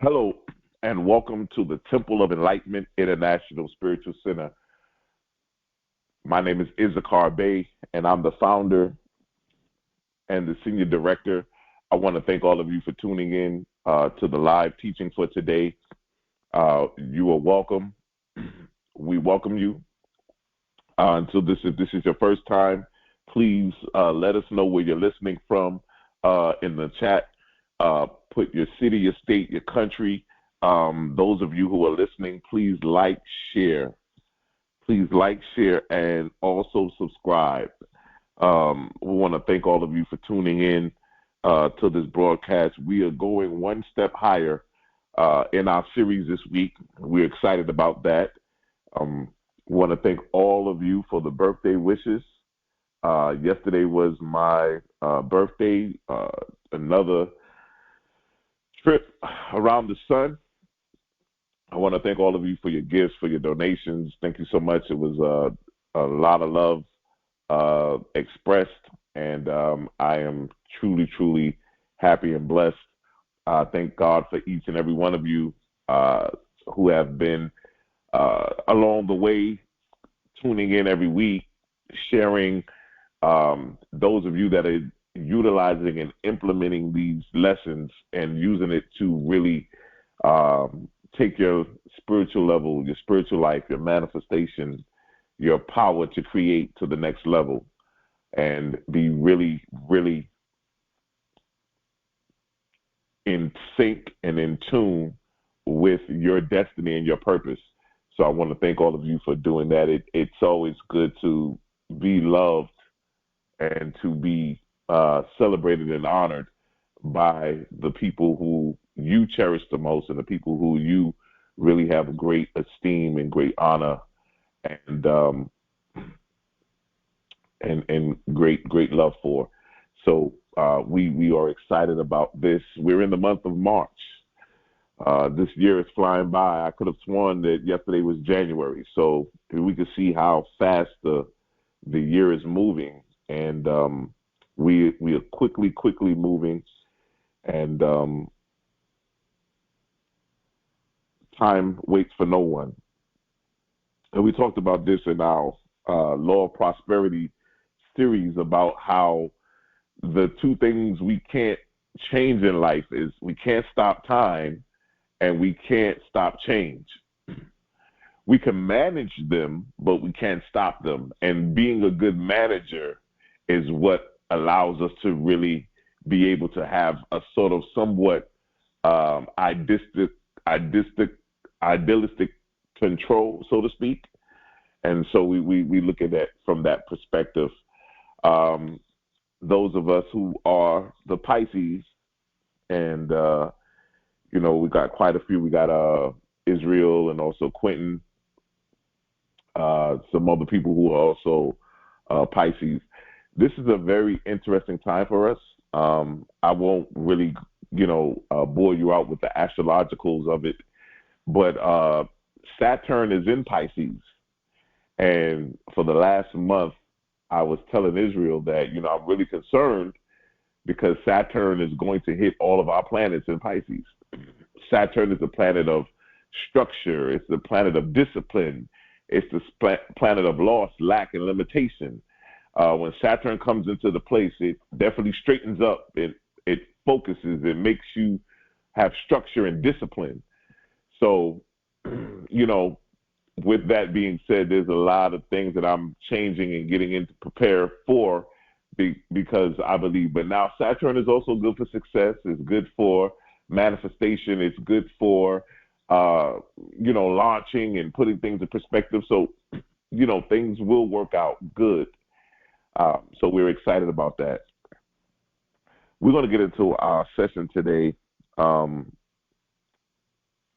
Hello, and welcome to the Temple of Enlightenment International Spiritual Center. My name is Issachar Bey, and I'm the founder and the senior director. I want to thank all of you for tuning in to the live teaching for today. You are welcome. We welcome you. So this is your first time, please let us know where you're listening from in the chat. Put your city, your state, your country. Those of you who are listening, please like, share. Please like, share, and also subscribe. We want to thank all of you for tuning in to this broadcast. We are going one step higher in our series this week. We're excited about that. We want to thank all of you for the birthday wishes. Yesterday was my birthday, another trip around the sun. I want to thank all of you for your gifts, for your donations. Thank you so much. It was a lot of love expressed, and I am truly, truly happy and blessed. Thank God for each and every one of you who have been along the way, tuning in every week, sharing. Those of you that are utilizing and implementing these lessons and using it to really take your spiritual level, your spiritual life, your manifestation, your power to create to the next level and be really, really in sync and in tune with your destiny and your purpose. So I want to thank all of you for doing that. It's always good to be loved and to be celebrated and honored by the people who you cherish the most and the people who you really have great esteem and great honor and great love for. So we are excited about this. We're in the month of March. This year is flying by. I could have sworn that yesterday was January. So we can see how fast the year is moving, and we are quickly moving, and time waits for no one. And we talked about this in our Law of Prosperity series about how the two things we can't change in life is we can't stop time and we can't stop change. We can manage them, but we can't stop them. And being a good manager is what allows us to really be able to have a sort of somewhat idealistic control, so to speak. And so we look at that from that perspective. Those of us who are the Pisces, and we got quite a few. We got Israel and also Quentin, some other people who are also Pisces. This is a very interesting time for us. I won't really, bore you out with the astrologicals of it, but Saturn is in Pisces. And for the last month, I was telling Israel that, I'm really concerned because Saturn is going to hit all of our planets in Pisces. Saturn is the planet of structure. It's the planet of discipline. It's the planet of loss, lack, and limitation. When Saturn comes into the place, it definitely straightens up. It focuses. It makes you have structure and discipline. So, with that being said, there's a lot of things that I'm changing and getting into prepare for because I believe. But now Saturn is also good for success. It's good for manifestation. It's good for, launching and putting things in perspective. So, things will work out good. So we're excited about that. We're going to get into our session today and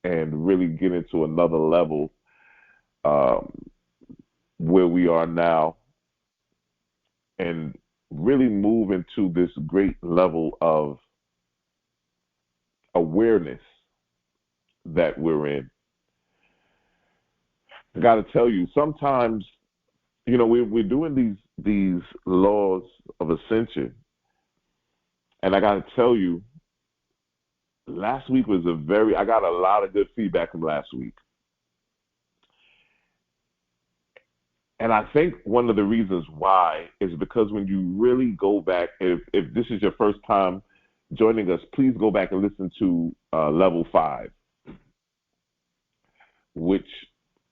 really get into another level where we are now and really move into this great level of awareness that we're in. I got to tell you, sometimes, we're doing these laws of ascension, and I got to tell you, last week was I got a lot of good feedback from last week. And I think one of the reasons why is because when you really go back, if this is your first time joining us, please go back and listen to level 5, which,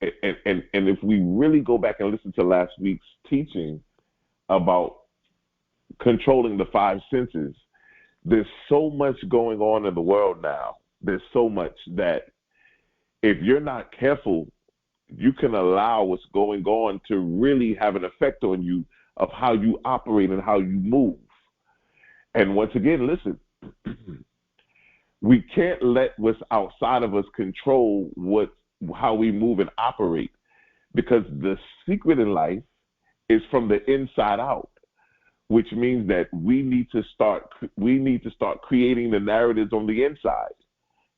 and if we really go back and listen to last week's teaching about controlling the 5 senses, there's so much going on in the world now. There's so much that if you're not careful, you can allow what's going on to really have an effect on you of how you operate and how you move. And once again, listen, we can't let what's outside of us control how we move and operate, because the secret in life is from the inside out, which means that we need to start creating the narratives on the inside.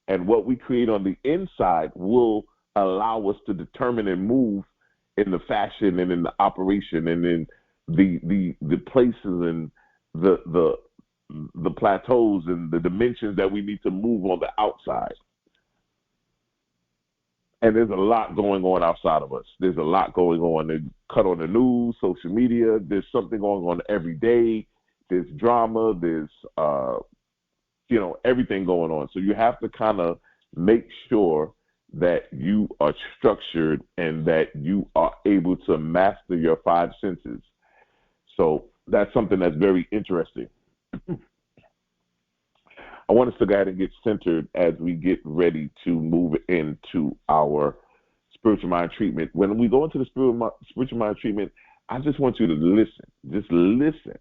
And what we create on the inside will allow us to determine and move in the fashion and in the operation and in the places and the plateaus and the dimensions that we need to move on the outside. And there's a lot going on outside of us. There's a lot going on. They cut on the news, social media. There's something going on every day. There's drama. There's everything going on. So you have to kind of make sure that you are structured and that you are able to master your 5 senses. So that's something that's very interesting. I want us to go ahead and get centered as we get ready to move into our spiritual mind treatment. When we go into the spiritual mind treatment, I just want you to listen. Just listen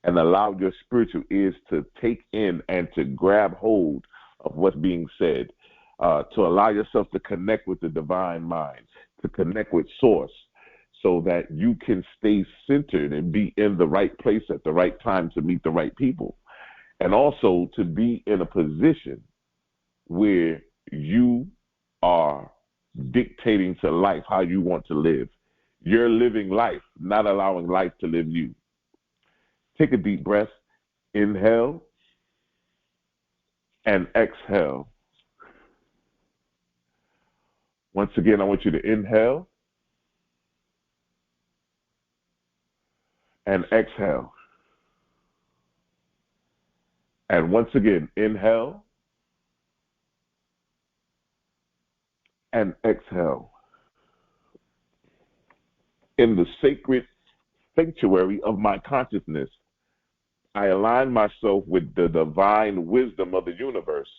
and allow your spiritual ears to take in and to grab hold of what's being said, to allow yourself to connect with the divine mind, to connect with source, so that you can stay centered and be in the right place at the right time to meet the right people. And also to be in a position where you are dictating to life how you want to live. You're living life, not allowing life to live you. Take a deep breath. Inhale and exhale. Once again, I want you to inhale and exhale. And once again, inhale and exhale. In the sacred sanctuary of my consciousness, I align myself with the divine wisdom of the universe,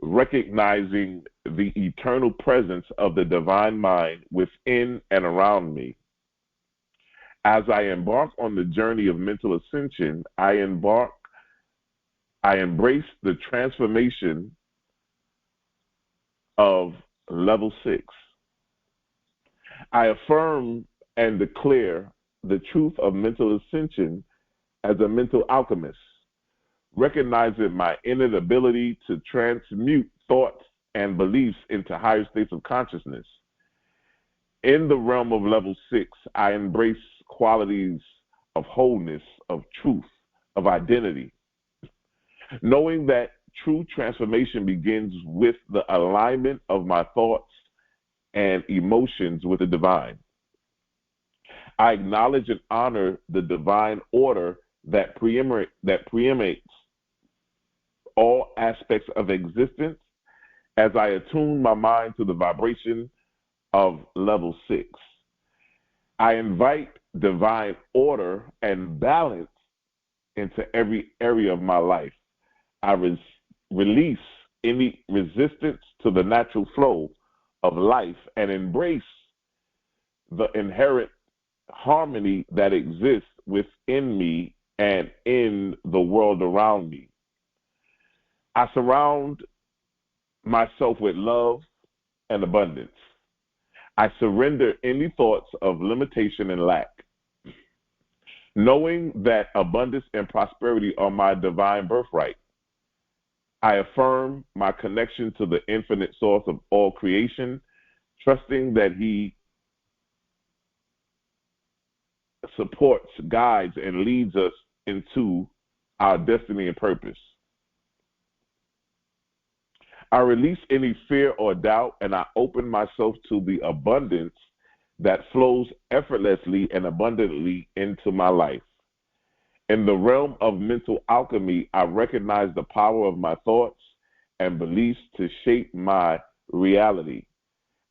recognizing the eternal presence of the divine mind within and around me. As I embark on the journey of mental ascension, I embrace the transformation of level 6. I affirm and declare the truth of mental ascension as a mental alchemist, recognizing my innate ability to transmute thoughts and beliefs into higher states of consciousness. In the realm of level 6, I embrace qualities of wholeness, of truth, of identity, knowing that true transformation begins with the alignment of my thoughts and emotions with the divine. I acknowledge and honor the divine order that preemanates all aspects of existence as I attune my mind to the vibration of level 6. I invite divine order and balance into every area of my life. I release any resistance to the natural flow of life and embrace the inherent harmony that exists within me and in the world around me. I surround myself with love and abundance. I surrender any thoughts of limitation and lack, knowing that abundance and prosperity are my divine birthright. I affirm my connection to the infinite source of all creation, trusting that He supports, guides, and leads us into our destiny and purpose. I release any fear or doubt, and I open myself to the abundance that flows effortlessly and abundantly into my life. In the realm of mental alchemy, I recognize the power of my thoughts and beliefs to shape my reality.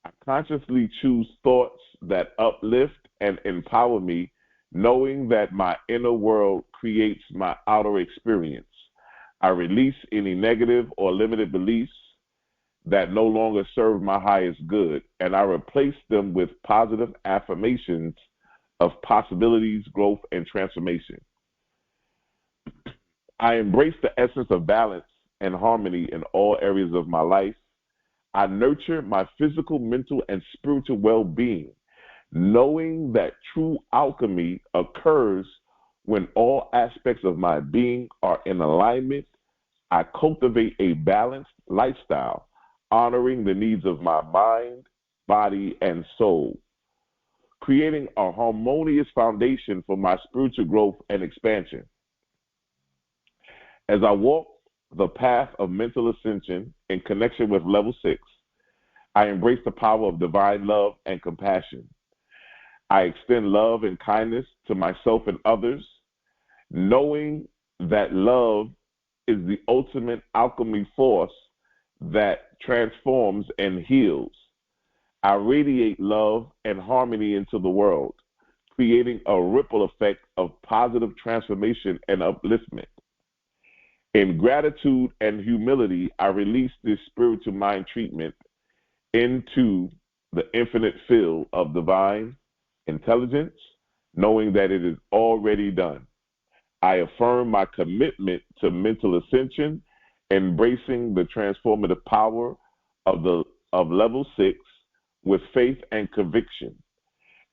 I consciously choose thoughts that uplift and empower me, knowing that my inner world creates my outer experience. I release any negative or limited beliefs that no longer serve my highest good, and I replace them with positive affirmations of possibilities, growth, and transformation. I embrace the essence of balance and harmony in all areas of my life. I nurture my physical, mental, and spiritual well being, knowing that true alchemy occurs when all aspects of my being are in alignment. I cultivate a balanced lifestyle, honoring the needs of my mind, body, and soul, creating a harmonious foundation for my spiritual growth and expansion. As I walk the path of mental ascension in connection with level 6, I embrace the power of divine love and compassion. I extend love and kindness to myself and others, knowing that love is the ultimate alchemy force that transforms and heals. I radiate love and harmony into the world, creating a ripple effect of positive transformation and upliftment. In gratitude and humility, I release this spiritual mind treatment into the infinite field of divine intelligence, knowing that it is already done. I affirm my commitment to mental ascension, embracing the transformative power of level 6 with faith and conviction.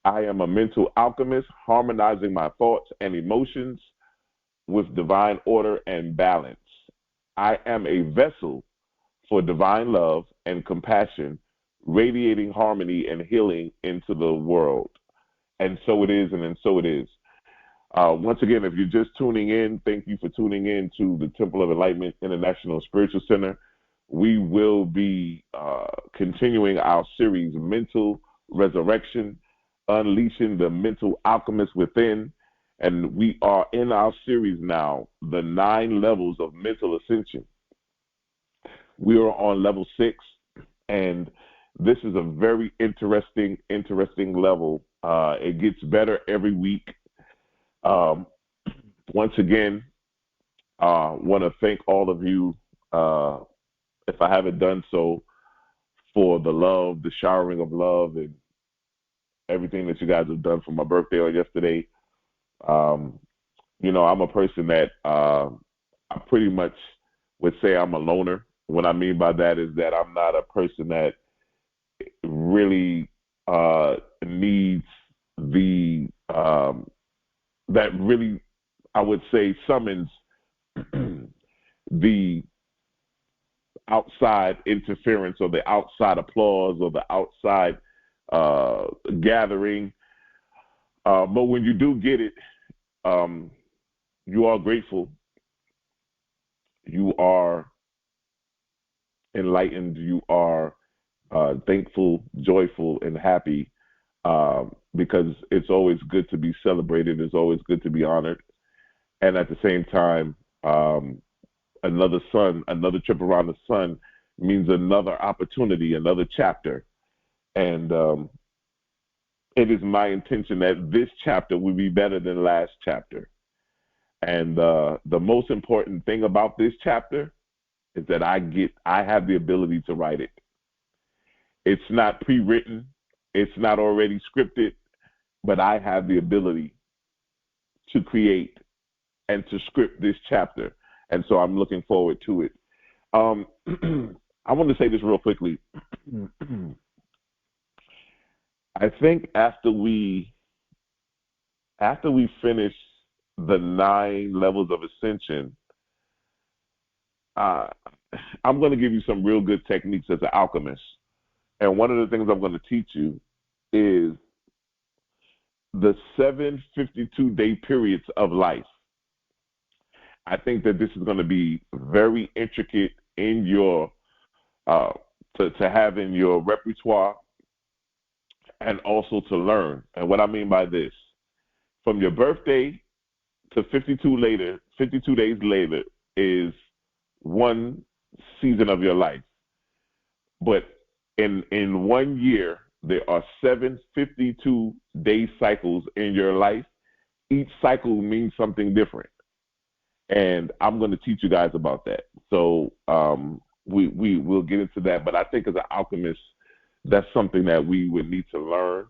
I am a mental alchemist, harmonizing my thoughts and emotions with divine order and balance. I am a vessel for divine love and compassion, radiating harmony and healing into the world. And so it is, and so it is. Once again, if you're just tuning in, thank you for tuning in to the Temple of Enlightenment International Spiritual Center. We will be continuing our series, Mental Resurrection, Unleashing the Mental Alchemist Within. And we are in our series now, the 9 levels of mental ascension. We are on level 6, and this is a very interesting level. It gets better every week. Once again, want to thank all of you, if I haven't done so, for the love, the showering of love, and everything that you guys have done for my birthday or yesterday. I'm a person that I pretty much would say I'm a loner. What I mean by that is that I'm not a person that really needs the that really, I would say, summons the outside interference or the outside applause or the outside gathering. But when you do get it, you are grateful. You are enlightened. You are thankful, joyful, and happy, because it's always good to be celebrated. It's always good to be honored. And at the same time, another trip around the sun means another opportunity, another chapter. And it is my intention that this chapter will be better than last chapter. And the most important thing about this chapter is that I have the ability to write it. It's not pre-written. It's not already scripted, but I have the ability to create and to script this chapter. And so I'm looking forward to it. I want to say this real quickly. I think after we finish the 9 levels of ascension, I'm going to give you some real good techniques as an alchemist. And one of the things I'm going to teach you is the 7 52-day periods of life. I think that this is going to be very intricate in your uh, to have in your repertoire, and also to learn. And what I mean by this, from your birthday to 52 days later is one season of your life. But in 1 year, there are 752 day cycles in your life. Each cycle means something different. And I'm going to teach you guys about that. So we will get into that. But I think as an alchemist, that's something that we would need to learn.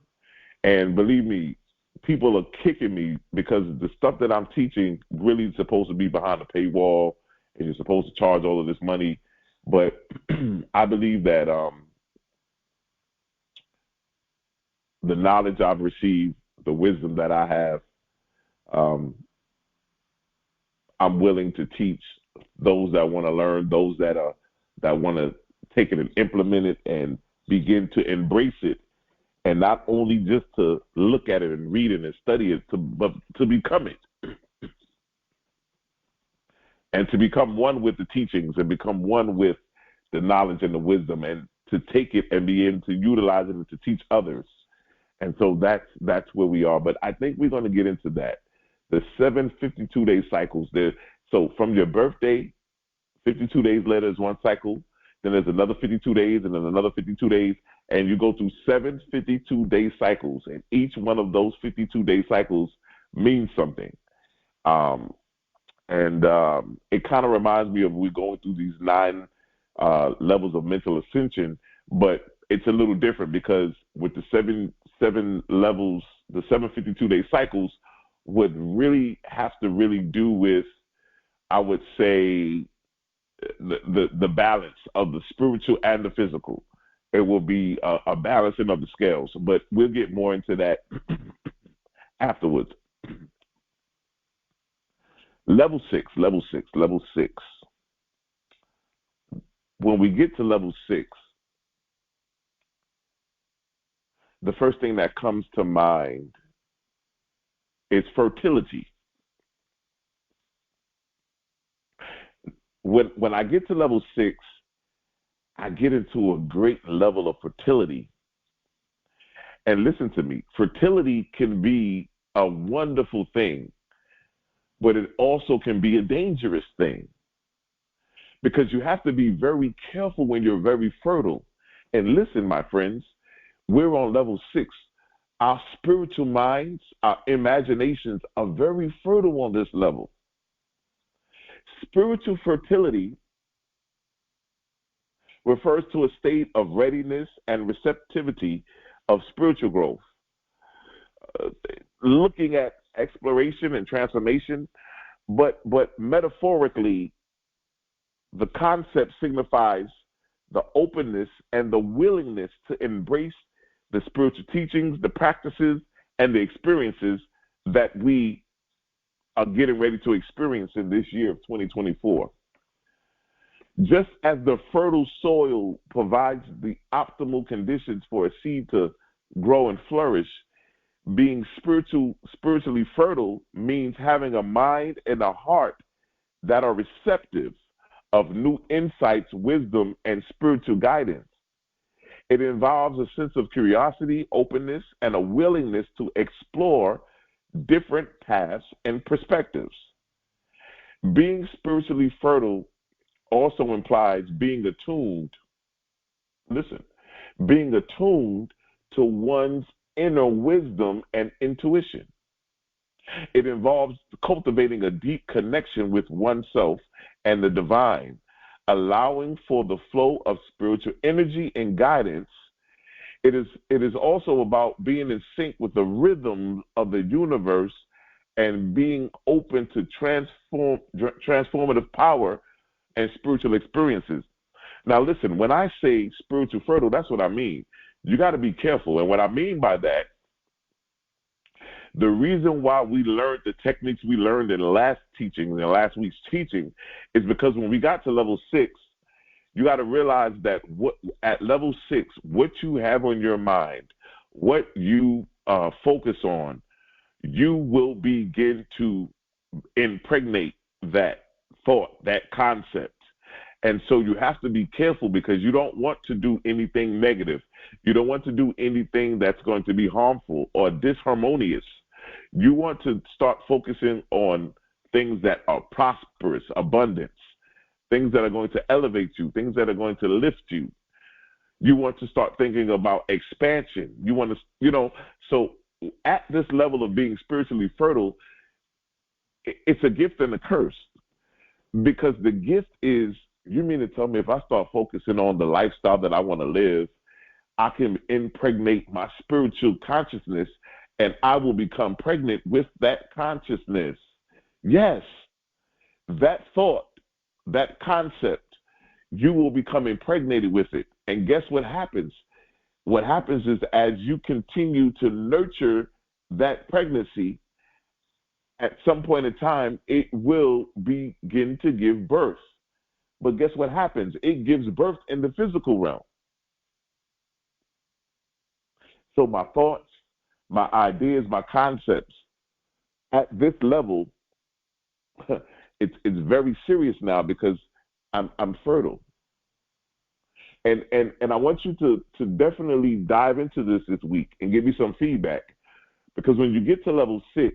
And believe me, people are kicking me because the stuff that I'm teaching really is supposed to be behind a paywall, and you're supposed to charge all of this money. But I believe that the knowledge I've received, the wisdom that I have, um, I'm willing to teach those that want to learn, those that want to take it and implement it and begin to embrace it, and not only just to look at it and read it and study it, but to become it, and to become one with the teachings and become one with the knowledge and the wisdom, and to take it and begin to utilize it and to teach others. And so that's where we are. But I think we're going to get into that. The 752-day cycles. So from your birthday, 52 days later is one cycle. Then there's another 52 days, and then another 52 days. And you go through 752-day cycles. And each one of those 52-day cycles means something. It kind of reminds me of we going through these 9 levels of mental ascension, but it's a little different because with the seven levels, the 752-day cycles would really have to really do with, I would say, the balance of the spiritual and the physical. It will be a balancing of the scales, but we'll get more into that afterwards. Level six. When we get to level 6, the first thing that comes to mind is fertility. When I get to level 6, I get into a great level of fertility. And listen to me, fertility can be a wonderful thing, but it also can be a dangerous thing, because you have to be very careful when you're very fertile. And listen, my friends, we're on level 6. Our spiritual minds, our imaginations are very fertile on this level. Spiritual fertility refers to a state of readiness and receptivity of spiritual growth. Looking at exploration and transformation, but metaphorically, the concept signifies the openness and the willingness to embrace the spiritual teachings, the practices, and the experiences that we are getting ready to experience in this year of 2024. Just as the fertile soil provides the optimal conditions for a seed to grow and flourish, being spiritually fertile means having a mind and a heart that are receptive of new insights, wisdom, and spiritual guidance. It involves a sense of curiosity, openness, and a willingness to explore different paths and perspectives. Being spiritually fertile also implies being attuned, being attuned to one's inner wisdom and intuition. It involves cultivating a deep connection with oneself and the divine, allowing for the flow of spiritual energy and guidance. It is also about being in sync with the rhythm of the universe and being open to transformative power and spiritual experiences. Now, listen, when I say spiritual fertile, that's what I mean. You got to be careful. And what I mean by that, the reason why we learned the techniques we learned in the last teaching, in last week's teaching, is because when we got to level 6, you got to realize that at level 6, what you have on your mind, what you focus on, you will begin to impregnate that thought, that concept. And so you have to be careful because you don't want to do anything negative. You don't want to do anything that's going to be harmful or disharmonious. You want to start focusing on things that are prosperous, abundance, things that are going to elevate you, things that are going to lift you. You want to start thinking about expansion. You want to, so at this level of being spiritually fertile, it's a gift and a curse. Because the gift is, you mean to tell me if I start focusing on the lifestyle that I want to live, I can impregnate my spiritual consciousness and I will become pregnant with that consciousness. Yes, that thought, that concept, you will become impregnated with it. And guess what happens? What happens is as you continue to nurture that pregnancy, at some point in time, it will begin to give birth. But guess what happens? It gives birth in the physical realm. So my thoughts, my ideas, my concepts, at this level, it's very serious now because I'm fertile. And I want you to definitely dive into this week and give me some feedback. Because when you get to level 6,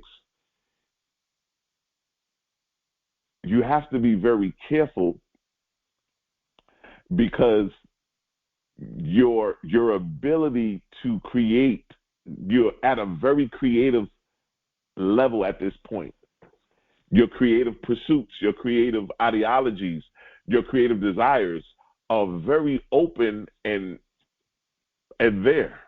you have to be very careful because your ability to create, you're at a very creative level at this point. Your creative pursuits, your creative ideologies, your creative desires are very open and there.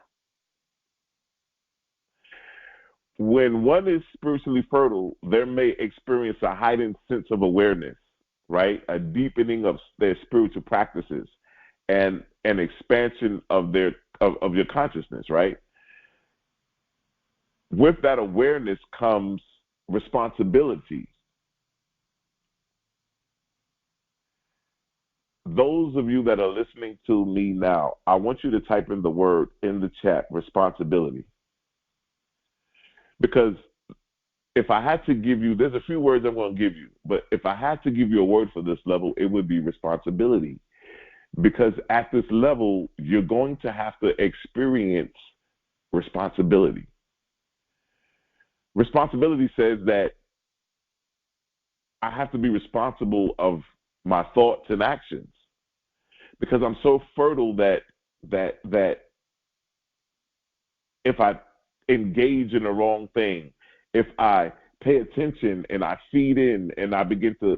When one is spiritually fertile, they may experience a heightened sense of awareness, right? A deepening of their spiritual practices and an expansion of your consciousness, right? With that awareness comes responsibility. Those of you that are listening to me now, I want you to type in the word in the chat, responsibility. Because if I had to give you, there's a few words I'm going to give you, but if I had to give you a word for this level, it would be responsibility. Because at this level, you're going to have to experience responsibility. Responsibility says that I have to be responsible of my thoughts and actions because I'm so fertile that if I engage in the wrong thing, if I pay attention and I feed in and I begin to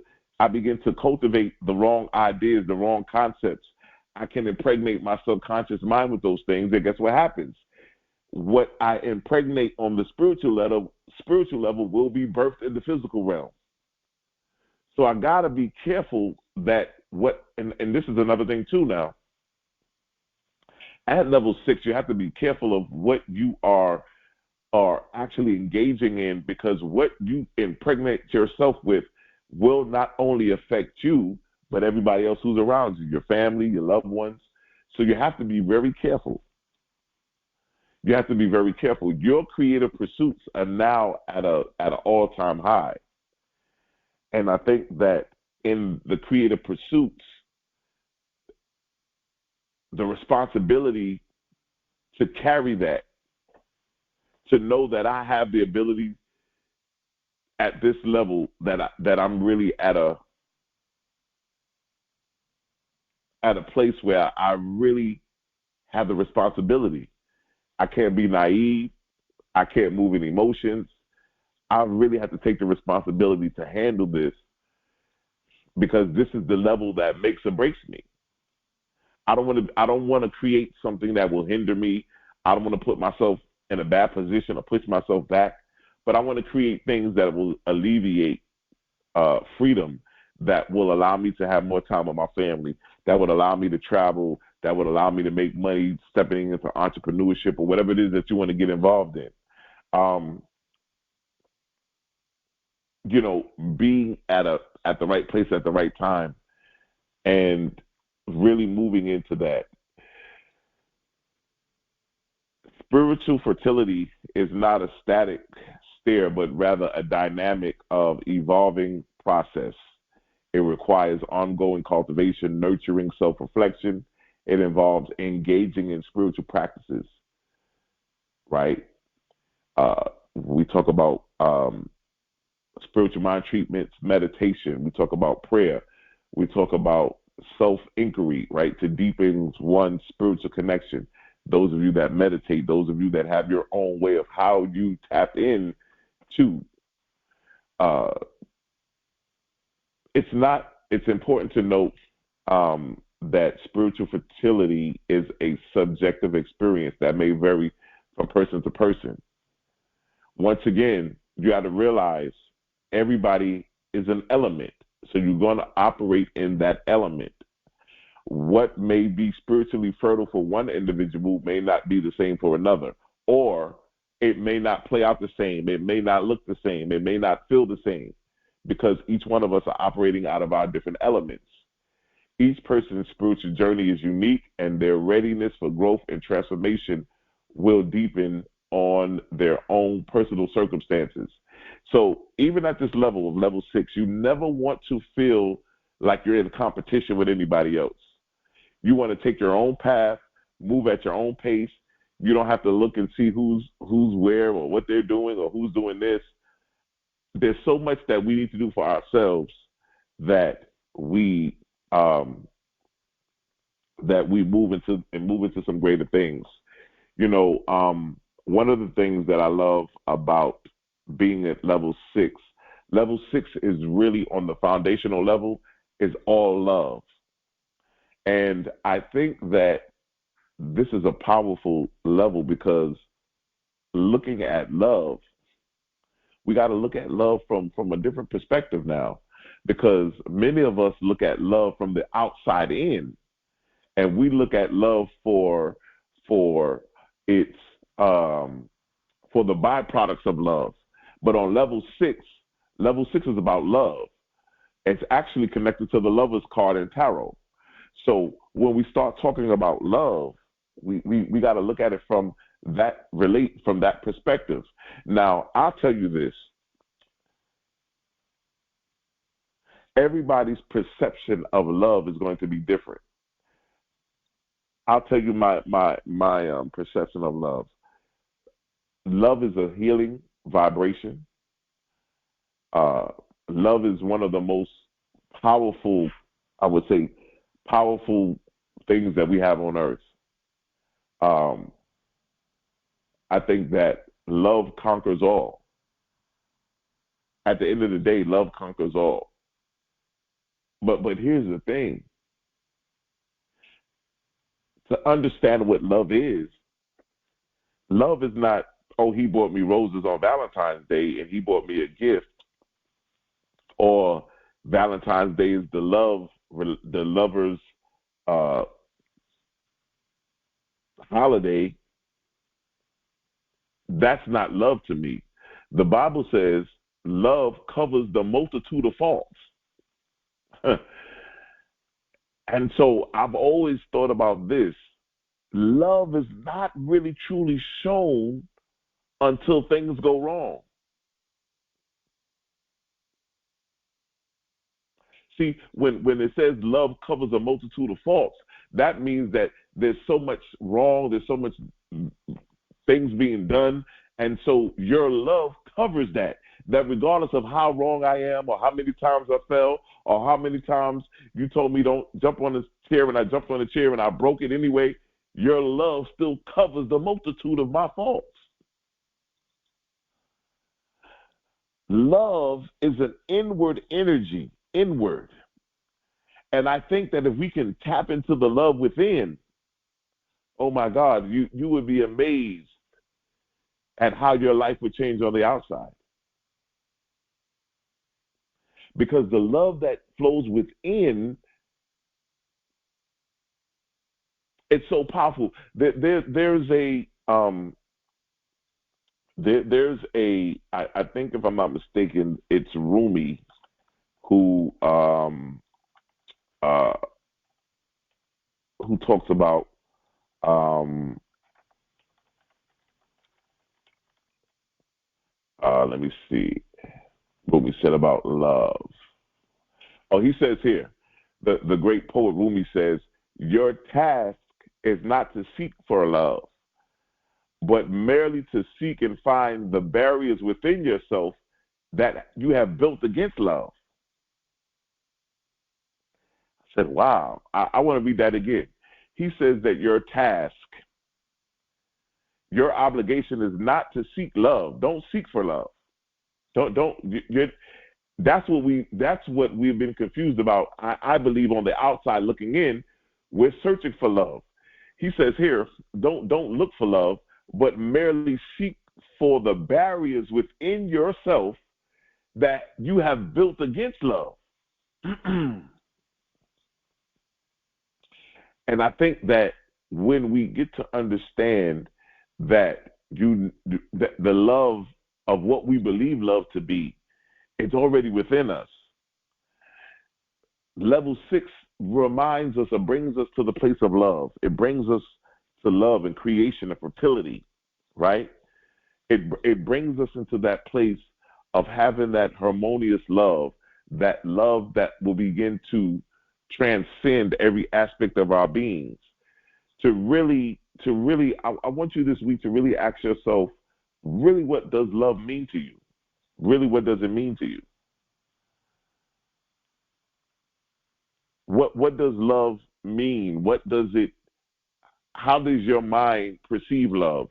cultivate the wrong ideas, the wrong concepts, I can impregnate my subconscious mind with those things. And guess what happens? What I impregnate on the spiritual level will be birthed in the physical realm. So I gotta be careful that and this is another thing too now. At level 6, you have to be careful of what you are actually engaging in, because what you impregnate yourself with will not only affect you, but everybody else who's around you, your family, your loved ones. So you have to be very careful. You have to be very careful. Your creative pursuits are now at an all-time high. And I think that in the creative pursuits, the responsibility to carry that, to know that I have the ability at this level that I'm really at a place where I really have the responsibility. I can't be naive. I can't move in emotions. I really have to take the responsibility to handle this because this is the level that makes or breaks me. I don't want to create something that will hinder me. I don't want to put myself in a bad position or push myself back, but I want to create things that will alleviate freedom, that will allow me to have more time with my family, that would allow me to travel, that would allow me to make money, stepping into entrepreneurship or whatever it is that you want to get involved in. Being at the right place at the right time and really moving into that. Spiritual fertility is not a static stare, but rather a dynamic of evolving process. It requires ongoing cultivation, nurturing, self-reflection. It involves engaging in spiritual practices, right? We talk about spiritual mind treatments, meditation. We talk about prayer. We talk about self-inquiry, right, to deepen one's spiritual connection. Those of you that meditate, those of you that have your own way of how you tap in to, it's important to note that spiritual fertility is a subjective experience that may vary from person to person. Once again, you got to realize everybody is an element. So you're going to operate in that element. What may be spiritually fertile for one individual may not be the same for another, or it may not play out the same. It may not look the same. It may not feel the same, because each one of us are operating out of our different elements. Each person's spiritual journey is unique, and their readiness for growth and transformation will deepen on their own personal circumstances. So even at this level of level 6, you never want to feel like you're in competition with anybody else. You want to take your own path, move at your own pace. You don't have to look and see who's where or what they're doing or who's doing this. There's so much that we need to do for ourselves that we move into some greater things. You know, one of the things that I love about being at level 6 is really on the foundational level, is all love. And I think that this is a powerful level, because looking at love, we got to look at love from a different perspective now, because many of us look at love from the outside in, and we look at love for its for the byproducts of love. But on level 6 is about love. It's actually connected to the Lover's card in tarot. So when we start talking about love, we got to look at it from that perspective. Now, I'll tell you this. Everybody's perception of love is going to be different. I'll tell you my perception of love. Love is a healing vibration. Love is one of the most powerful, I would say, powerful things that we have on earth. I think that love conquers all. At the end of the day, love conquers all. But here's the thing. To understand what love is not, oh, he bought me roses on Valentine's Day and he bought me a gift, or Valentine's Day is the lover's holiday. That's not love to me. The Bible says love covers the multitude of faults. And so I've always thought about this. Love is not really truly shown until things go wrong. See, when it says love covers a multitude of faults, that means that there's so much wrong, there's so much things being done, and so your love covers that regardless of how wrong I am, or how many times I fell, or how many times you told me don't jump on this chair and I jumped on the chair and I broke it anyway, your love still covers the multitude of my faults. Love is an inward energy, inward. And I think that if we can tap into the love within, oh my God, you would be amazed at how your life would change on the outside. Because the love that flows within, it's so powerful. There's a I think, if I'm not mistaken, it's Rumi who talks about let me see what we said about love. Oh, he says here, the great poet Rumi says, your task is not to seek for love, but merely to seek and find the barriers within yourself that you have built against love. I said, wow, I want to read that again. He says that your task, your obligation is not to seek love. Don't seek for love. You're, that's what we've been confused about. I believe on the outside looking in, we're searching for love. He says here, don't look for love, but merely seek for the barriers within yourself that you have built against love. And I think that when we get to understand that that the love of what we believe love to be, it's already within us. Level 6 reminds us or brings us to the place of love. It brings us to love and creation and fertility, right? It brings us into that place of having that harmonious love that will begin to transcend every aspect of our beings. I want you this week to really ask yourself, really, what does love mean to you? Really, what does it mean to you? What does love mean? How does your mind perceive love?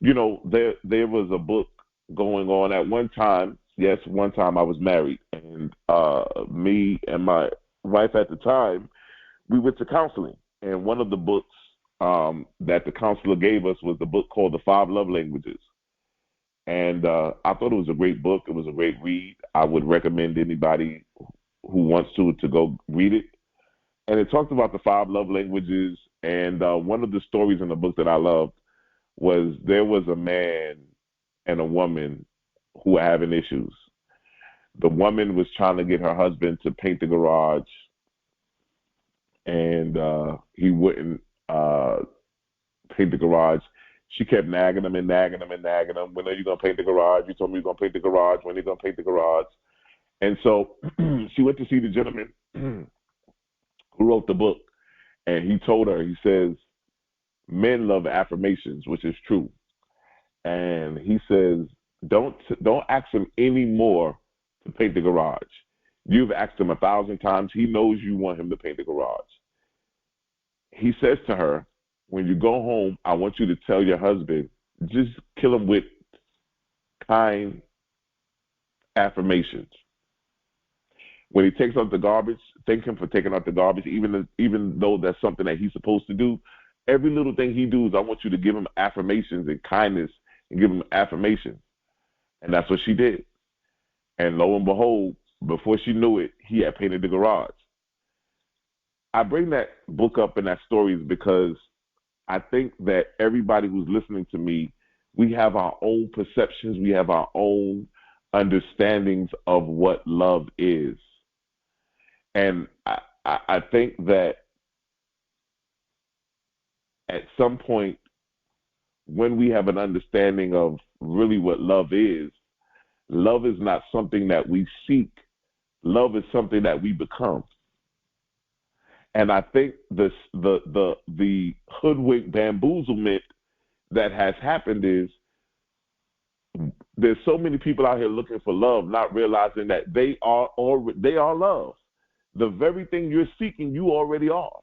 You know, there was a book going on at one time. Yes, one time I was married, and me and my wife at the time, we went to counseling. And one of the books that the counselor gave us was the book called The 5 Love Languages. And I thought it was a great book. It was a great read. I would recommend anybody who wants to go read it. And it talked about the 5 love languages. And one of the stories in the book that I loved was there was a man and a woman who were having issues. The woman was trying to get her husband to paint the garage, and he wouldn't paint the garage. She kept nagging him and nagging him and nagging him. When are you going to paint the garage? You told me you're going to paint the garage. When are you going to paint the garage? And so she went to see the gentleman who wrote the book, and he told her, he says, men love affirmations, which is true. And he says, don't ask him anymore to paint the garage. You've asked him 1,000 times. He knows you want him to paint the garage. He says to her, when you go home, I want you to tell your husband, just kill him with kind affirmations. When he takes out the garbage, thank him for taking out the garbage, even though that's something that he's supposed to do. Every little thing he does, I want you to give him affirmations and kindness and give him affirmations. And that's what she did. And lo and behold, before she knew it, he had painted the garage. I bring that book up and that story is because I think that everybody who's listening to me, we have our own perceptions, we have our own understandings of what love is. And I think that at some point, when we have an understanding of really what love is not something that we seek. Love is something that we become. And I think the hoodwink bamboozlement that has happened is there's so many people out here looking for love, not realizing that they are love. The very thing you're seeking, you already are.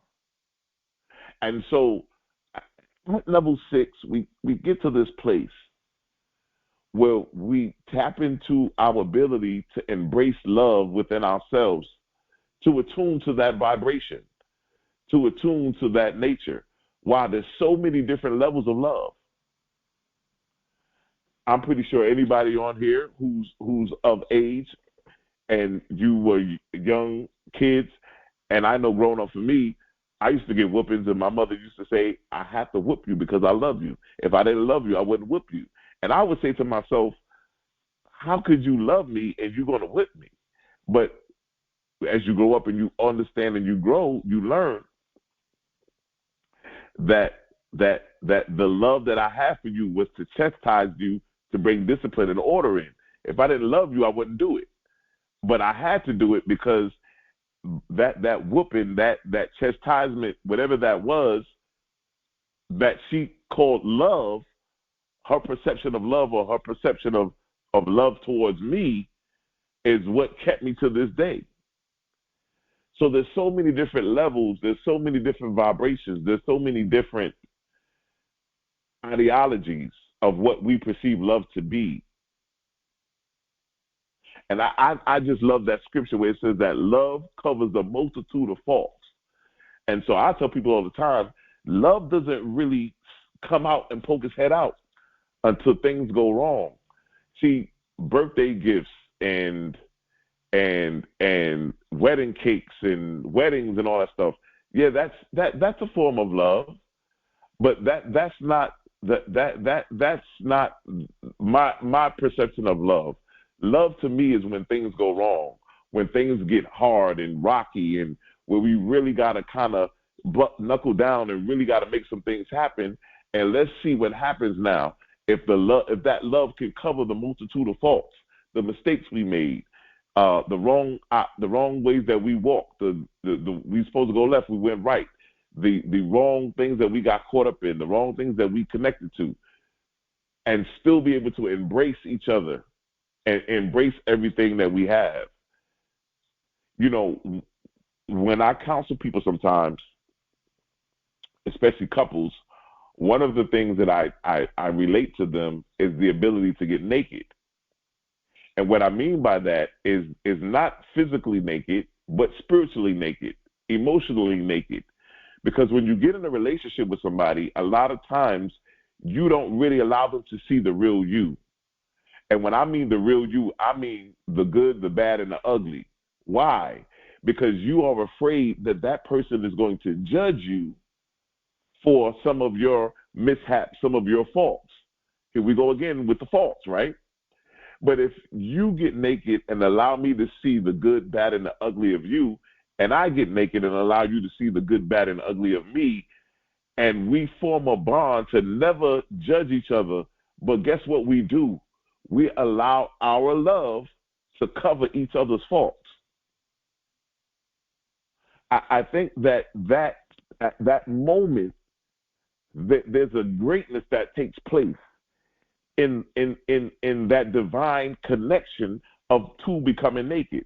And so at level 6, we get to this place where we tap into our ability to embrace love within ourselves, to attune to that vibration, to attune to that nature. Wow, there's so many different levels of love. I'm pretty sure anybody on here who's of age and you were young kids, and I know growing up for me, I used to get whoopings, and my mother used to say, I have to whoop you because I love you. If I didn't love you, I wouldn't whoop you. And I would say to myself, how could you love me and you're going to whip me? But as you grow up and you understand and you grow, you learn that the love that I have for you was to chastise you, to bring discipline and order in. If I didn't love you, I wouldn't do it. But I had to do it because that whooping, that chastisement, whatever that was, that she called love, her perception of love or her perception of love towards me is what kept me to this day. So there's so many different levels, there's so many different vibrations, there's so many different ideologies of what we perceive love to be. And I just love that scripture where it says that love covers a multitude of faults. And so I tell people all the time, love doesn't really come out and poke its head out until things go wrong. See, birthday gifts and wedding cakes and weddings and all that stuff, yeah, that's a form of love, but that's not my perception of love. Love to me is when things go wrong, when things get hard and rocky, and where we really got to kind of knuckle down and really got to make some things happen. And let's see what happens now. If that love can cover the multitude of faults, the mistakes we made, the wrong ways that we walked, we supposed to go left, we went right, the wrong things that we got caught up in, the wrong things that we connected to, and still be able to embrace each other and embrace everything that we have. You know, when I counsel people sometimes, especially couples, one of the things that I relate to them is the ability to get naked. And what I mean by that is not physically naked, but spiritually naked, emotionally naked. Because when you get in a relationship with somebody, a lot of times you don't really allow them to see the real you. And when I mean the real you, I mean the good, the bad, and the ugly. Why? Because you are afraid that that person is going to judge you for some of your mishaps, some of your faults. Here we go again with the faults, right? But if you get naked and allow me to see the good, bad, and the ugly of you, and I get naked and allow you to see the good, bad, and ugly of me, and we form a bond to never judge each other, but guess what we do? We allow our love to cover each other's faults. I think that at that moment, there's a greatness that takes place in that divine connection of two becoming naked.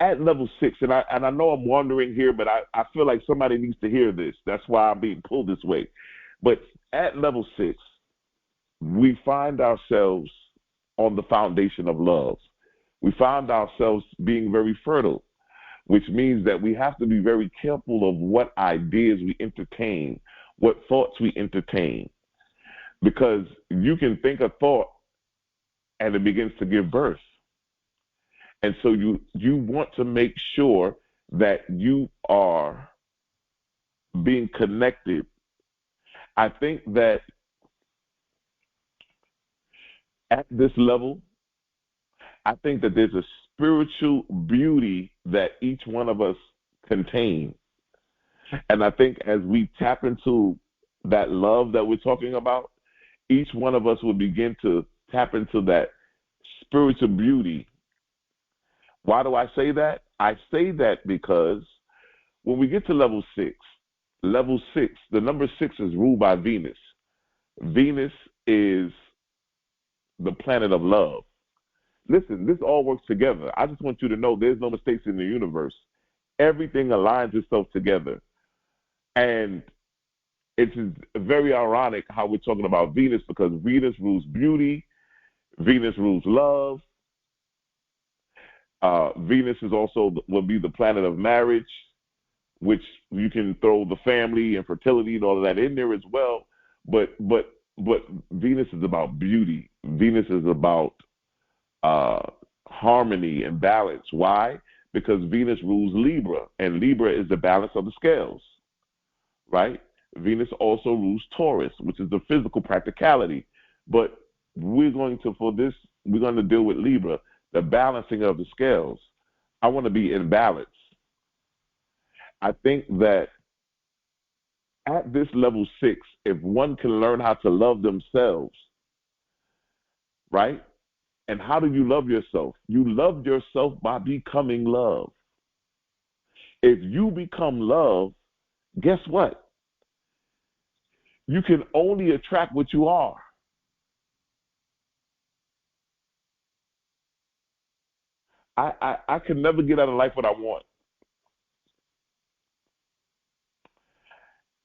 At level 6, and I know I'm wandering here, but I feel like somebody needs to hear this. That's why I'm being pulled this way. But at level 6, we find ourselves on the foundation of love. We find ourselves being very fertile, which means that we have to be very careful of what ideas we entertain, what thoughts we entertain. Because you can think a thought and it begins to give birth. And so you want to make sure that you are being connected. I think that at this level, I think that there's a spiritual beauty that each one of us contain. And I think as we tap into that love that we're talking about, each one of us will begin to tap into that spiritual beauty. Why do I say that? I say that because when we get to level 6, the number 6 is ruled by Venus. Venus is the planet of love. Listen, this all works together. I just want you to know there's no mistakes in the universe. Everything aligns itself together. And it's very ironic how we're talking about Venus, because Venus rules beauty, Venus rules love. Venus is also will be the planet of marriage, which you can throw the family and fertility and all of that in there as well. But Venus is about beauty. Venus is about harmony and balance. Why? Because Venus rules Libra, and Libra is the balance of the scales, right? Venus also rules Taurus, which is the physical practicality. But we're going to deal with Libra, the balancing of the scales. I want to be in balance. I think that at this level 6, if one can learn how to love themselves, right? And how do you love yourself? You love yourself by becoming love. If you become love, guess what? You can only attract what you are. I can never get out of life what I want.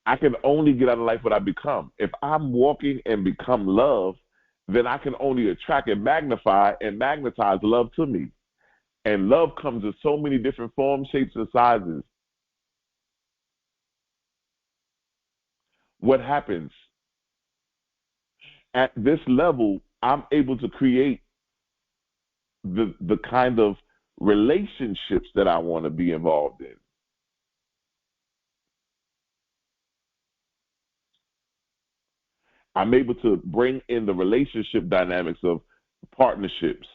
I can only get out of life what I become. If I'm walking and become love, then I can only attract and magnify and magnetize love to me. And love comes in so many different forms, shapes, and sizes. What happens? At this level, I'm able to create the kind of relationships that I want to be involved in. I'm able to bring in the relationship dynamics of partnerships,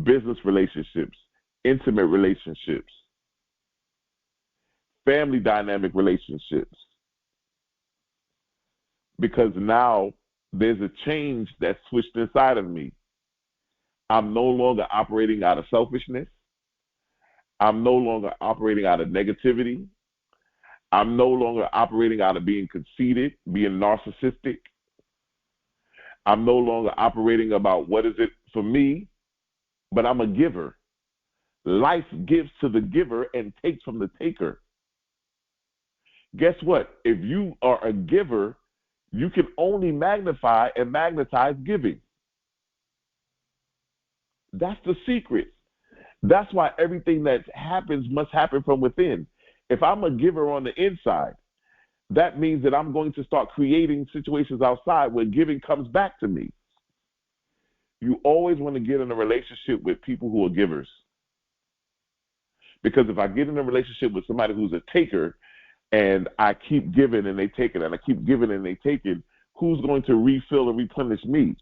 business relationships, intimate relationships, family dynamic relationships. Because now there's a change that's switched inside of me. I'm no longer operating out of selfishness. I'm no longer operating out of negativity. I'm no longer operating out of being conceited, being narcissistic. I'm no longer operating about what is it for me, but I'm a giver. Life gives to the giver and takes from the taker. Guess what? If you are a giver, you can only magnify and magnetize giving. That's the secret. That's why everything that happens must happen from within. If I'm a giver on the inside, that means that I'm going to start creating situations outside where giving comes back to me. You always want to get in a relationship with people who are givers. Because if I get in a relationship with somebody who's a taker and I keep giving and they take it and I keep giving and they take it, who's going to refill and replenish me?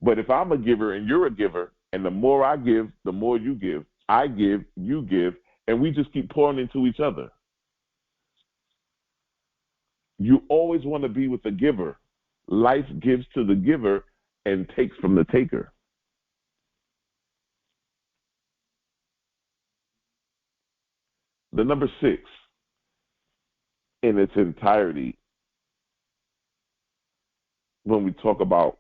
But if I'm a giver and you're a giver, and the more I give, the more you give, I give, you give, and we just keep pouring into each other. You always want to be with the giver. Life gives to the giver and takes from the taker. The number 6, in its entirety, when we talk about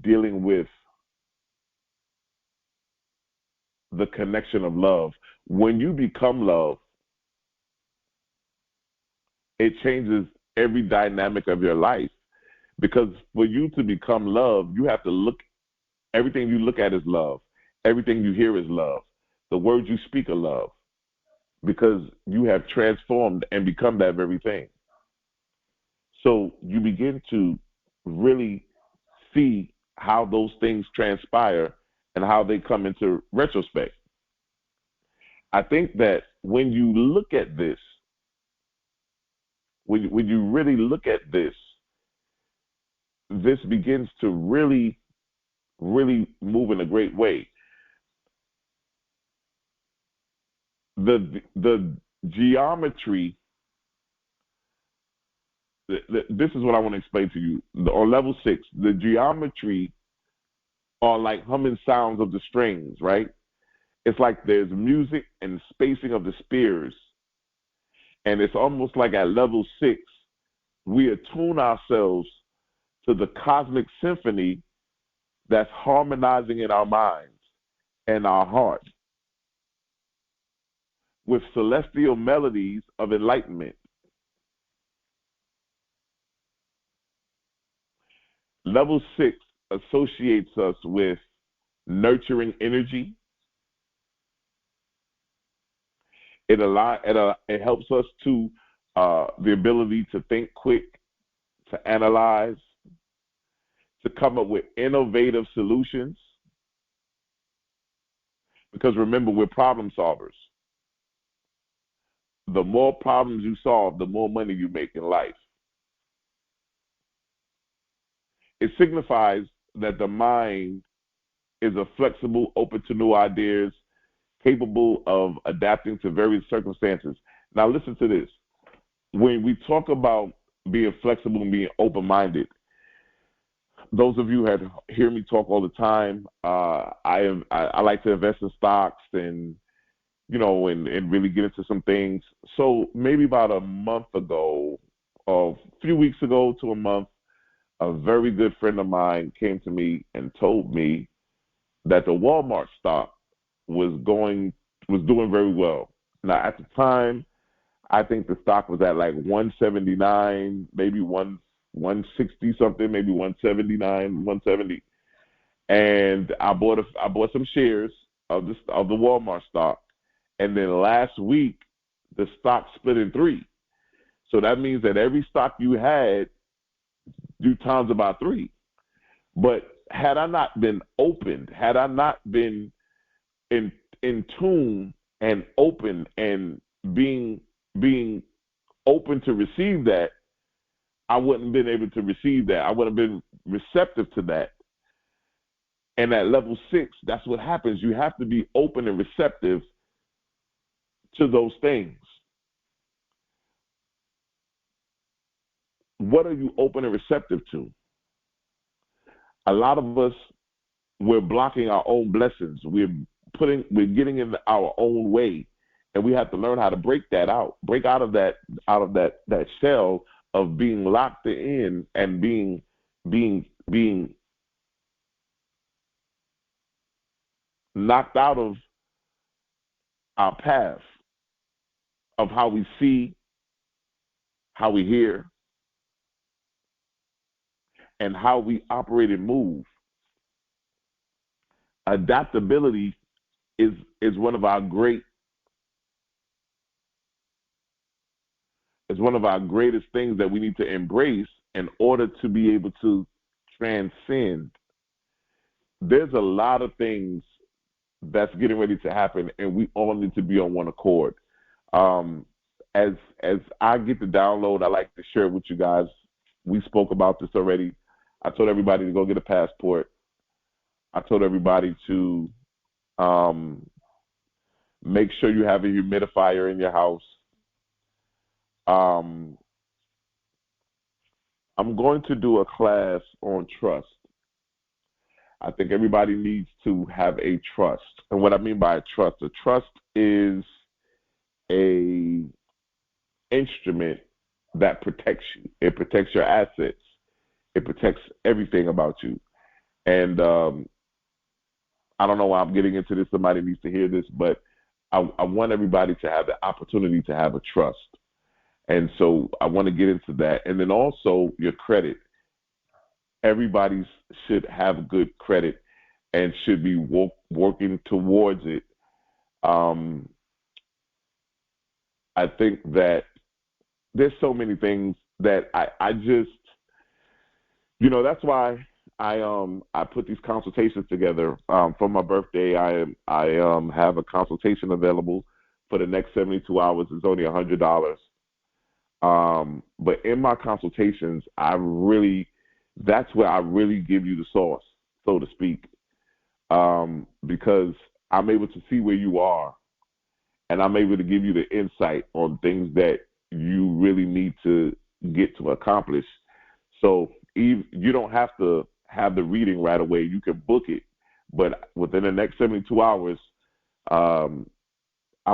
dealing with the connection of love, when you become love, it changes every dynamic of your life. Because for you to become love, you have to look, everything you look at is love. Everything you hear is love. The words you speak are love. Because you have transformed and become that very thing. So you begin to really see how those things transpire and how they come into retrospect. I think that when you look at this, when you really look at this, this begins to really, really move in a great way. The geometry, this is what I want to explain to you. On level 6, the geometry are like humming sounds of the strings, right? It's like there's music and spacing of the spears. And it's almost like at level 6, we attune ourselves to the cosmic symphony that's harmonizing in our minds and our hearts with celestial melodies of enlightenment. Level 6 associates us with nurturing energy. It helps us to the ability to think quick, to analyze, to come up with innovative solutions. Because remember, we're problem solvers. The more problems you solve, the more money you make in life. It signifies that the mind is a flexible, open to new ideas, capable of adapting to various circumstances. Now listen to this. When we talk about being flexible and being open-minded, those of you who hear me talk all the time, I like to invest in stocks and and really get into some things. So maybe about a month ago, or a few weeks ago to a month, a very good friend of mine came to me and told me that the Walmart stock was doing very well. Now at the time, I think the stock was at like 179, maybe 160 something, maybe 179, 170. And I bought some shares of the Walmart stock. And then last week the stock split in three. So that means that every stock you had, you times about three. But had I not been opened, had I not been in tune and open and being open to receive that, I wouldn't have been able to receive that. I would have been receptive to that. And at level 6, that's what happens. You have to be open and receptive to those things. What are you open and receptive to? A lot of us, we're blocking our own blessings. We're getting in our own way, and we have to learn how to break out of that shell of being locked in and being knocked out of our path of how we see, how we hear, and how we operate and move. Adaptability is one of our greatest things that we need to embrace in order to be able to transcend. There's a lot of things that's getting ready to happen, and we all need to be on one accord. As I get the download, I like to share it with you guys. We spoke about this already. I told everybody to go get a passport. I told everybody to make sure you have a humidifier in your house. I'm going to do a class on trust. I think everybody needs to have a trust. And what I mean by a trust is a instrument that protects you. It protects your assets. It protects everything about you. And I don't know why I'm getting into this. Somebody needs to hear this, but I want everybody to have the opportunity to have a trust. And so I want to get into that. And then also your credit. Everybody should have good credit and should be working towards it. I think that there's so many things that I just, that's why I put these consultations together. For my birthday, I have a consultation available for the next 72 hours. It's only $100. But in my consultations, that's where I really give you the sauce, so to speak, because I'm able to see where you are, and I'm able to give you the insight on things that you really need to get to accomplish. So you don't have to have the reading right away. You can book it, but within the next 72 hours, I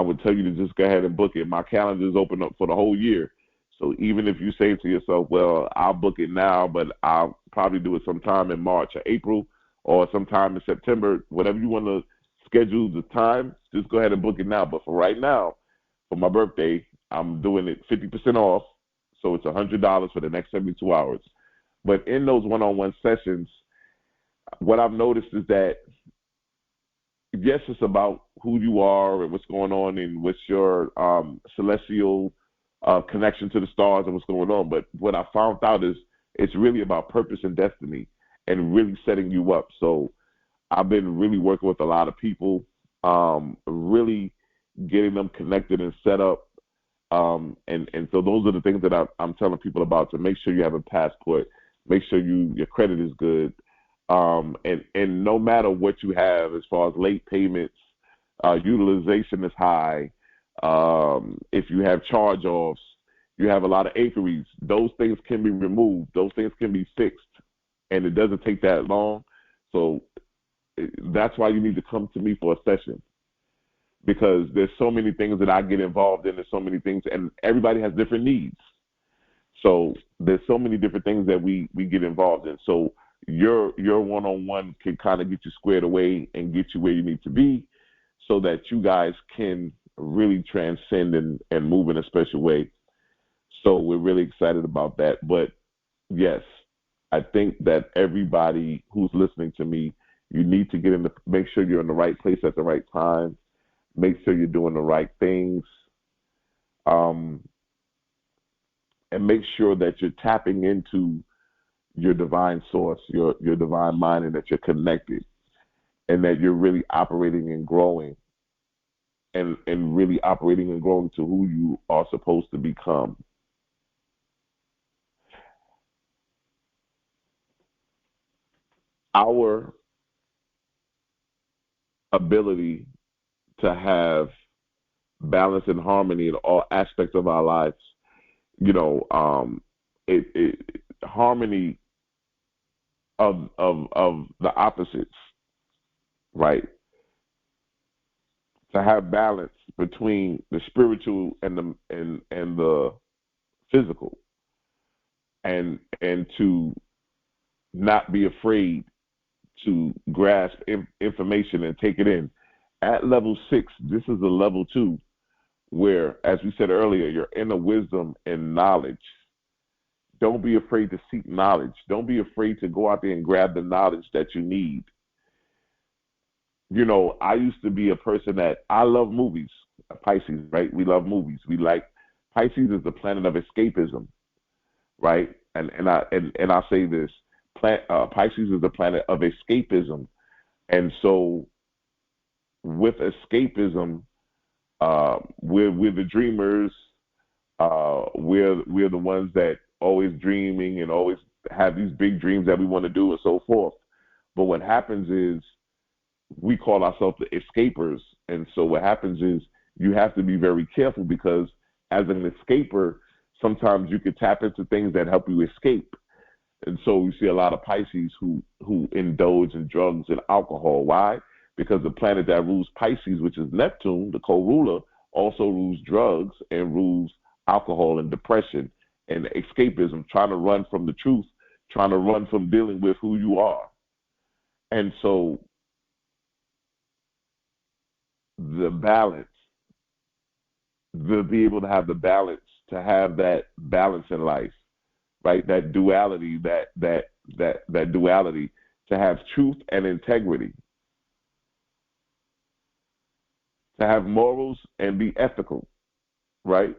would tell you to just go ahead and book it. My calendar is open up for the whole year. So even if you say to yourself, well, I'll book it now, but I'll probably do it sometime in March or April or sometime in September, whatever you want to schedule the time, just go ahead and book it now. But for right now, for my birthday, I'm doing it 50% off. So it's $100 for the next 72 hours. But in those one-on-one sessions, what I've noticed is that, yes, it's about who you are and what's going on and what's your celestial connection to the stars and what's going on. But what I found out is it's really about purpose and destiny and really setting you up. So I've been really working with a lot of people, really getting them connected and set up. And so those are the things that I'm telling people about, to make sure you have a passport, make sure your credit is good. And no matter what you have as far as late payments, utilization is high. If you have charge-offs, you have a lot of inquiries, those things can be removed. Those things can be fixed. and it doesn't take that long. So that's why you need to come to me for a session, because there's so many things that I get involved in. There's so many things, and everybody has different needs. So there's so many different things that we get involved in. So your one-on-one can kind of get you squared away and get you where you need to be, so that you guys can really transcend and move in a special way. So we're really excited about that. But yes, I think that everybody who's listening to me, you need to make sure you're in the right place at the right time. Make sure you're doing the right things. And make sure that you're tapping into your divine source, your divine mind, and that you're connected, and that you're really operating and growing, and really operating and growing to who you are supposed to become. Our ability to have balance and harmony in all aspects of our lives, harmony of the opposites, right? To have balance between the spiritual and the physical, and to not be afraid to grasp information and take it in. At level 6, this is a level 2 where, as we said earlier, you're in the wisdom and knowledge. Don't be afraid to seek knowledge. Don't be afraid to go out there and grab the knowledge that you need. I used to be a person that I love movies. Pisces, right? We love movies. Pisces is the planet of escapism, right? And I say this, Pisces is the planet of escapism, and so with escapism, we're the dreamers. We're the ones that always dreaming and always have these big dreams that we want to do and so forth. But what happens is we call ourselves the escapers. And so what happens is you have to be very careful, because as an escaper, sometimes you can tap into things that help you escape. And so you see a lot of Pisces who indulge in drugs and alcohol. Why? Because the planet that rules Pisces, which is Neptune, the co-ruler, also rules drugs and rules alcohol and depression and escapism, trying to run from the truth, trying to run from dealing with who you are. And so the balance, to be able to have the balance, to have that balance in life, right? That duality, that duality, to have truth and integrity, to have morals and be ethical, right?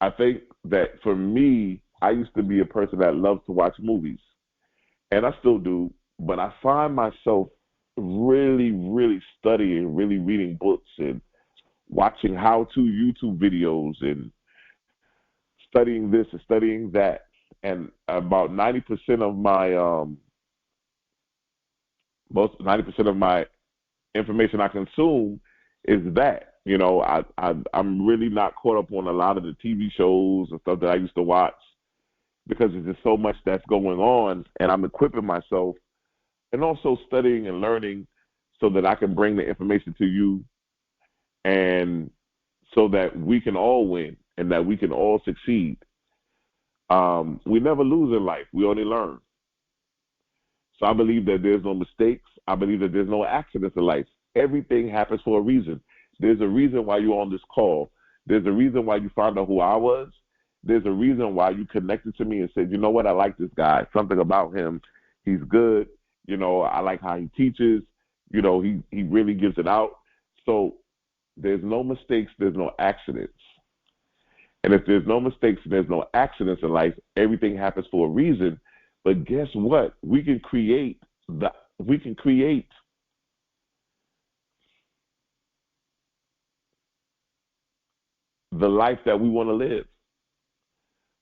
I think that for me, I used to be a person that loved to watch movies, and I still do, but I find myself really, really studying, really reading books and watching how-to YouTube videos and studying this and studying that. And about 90% of my 90% of my information I consume is that. I'm really not caught up on a lot of the TV shows and stuff that I used to watch, because there's just so much that's going on, and I'm equipping myself and also studying and learning so that I can bring the information to you, and so that we can all win and that we can all succeed. We never lose in life. We only learn. So I believe that there's no mistakes. I believe that there's no accidents in life. Everything happens for a reason. There's a reason why you're on this call. There's a reason why you found out who I was. There's a reason why you connected to me and said, you know what, I like this guy. Something about him. He's good. I like how he teaches. He really gives it out. So there's no mistakes. There's no accidents. And if there's no mistakes and there's no accidents in life, everything happens for a reason. But guess what? We can create the life that we want to live.